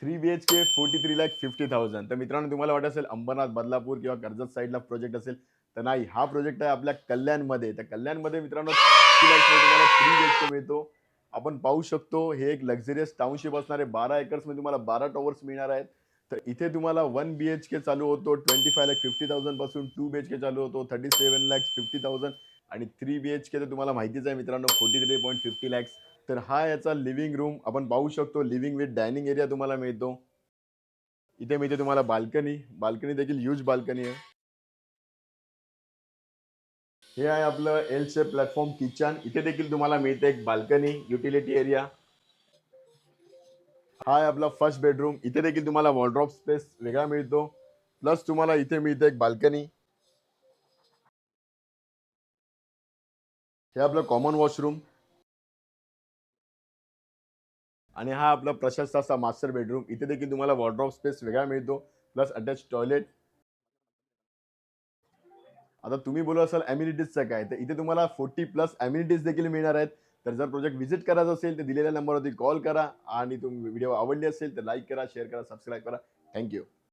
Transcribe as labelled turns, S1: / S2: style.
S1: 3 BHK 43,50,000. तर मित्रांनो तुम्हाला वाटत असेल अंबरनाथ, बदलापूर किंवा कर्जत साईडला प्रोजेक्ट असेल, तर नाही. हा प्रोजेक्ट आहे आपल्या कल्याणमध्ये. तर कल्याणमध्ये मित्रांनो 30 लाख तुम्हाला 3 BHK मिळतो. आपण पाहू शकतो हे एक लक्झरियस टाउनशिप असणार आहे. 12 एकर्समध्ये तुम्हाला 12 टॉवर्स मिळणार आहेत. तर इथे तुम्हाला 1 BHK चालू होतो 25,50,000 पासून, 2 BHK चालू होतो 37,50,000 आणि 3 BHK तर तुम्हाला माहितीच आहे मित्रांनो 43.50 लॅक्स. तर हा याचा लिव्हिंग रूम आपण पाहू शकतो. लिव्हिंग विथ डायनिंग एरिया तुम्हाला मिळतो. इथे मिळते तुम्हाला बाल्कनी. बाल्कनी देखील ह्यूज बाल्कनी आहे. हे आहे आपलं एल शेप प्लॅटफॉर्म किचन. इथे देखील तुम्हाला मिळते एक बाल्कनी, युटिलिटी एरिया. हा आहे आपला फर्स्ट बेडरूम. इथे देखील तुम्हाला वॉर्डरोब स्पेस वेगळा मिळतो. प्लस तुम्हाला इथे मिळते एक बाल्कनी. हे आपलं कॉमन वॉशरूम आणि हा आपला प्रशस्त असा मास्टर बेडरूम. इथे देखील तुम्हाला वॉर्डरोब स्पेस वेगळा मिळतो. Plus attach toilet. आता तुम्ही बोलू असाल अम्युनिटीजचं काय, तर इथे तुम्हाला 40+ अम्युनिटीज देखील मिळणार आहेत. तर जर प्रोजेक्ट व्हिजिट करायचा असेल तर दिलेल्या नंबरवरती कॉल करा आणि तुम्ही व्हिडिओ आवडली असेल तर लाईक करा, शेअर करा, सबस्क्राईब करा. Thank you.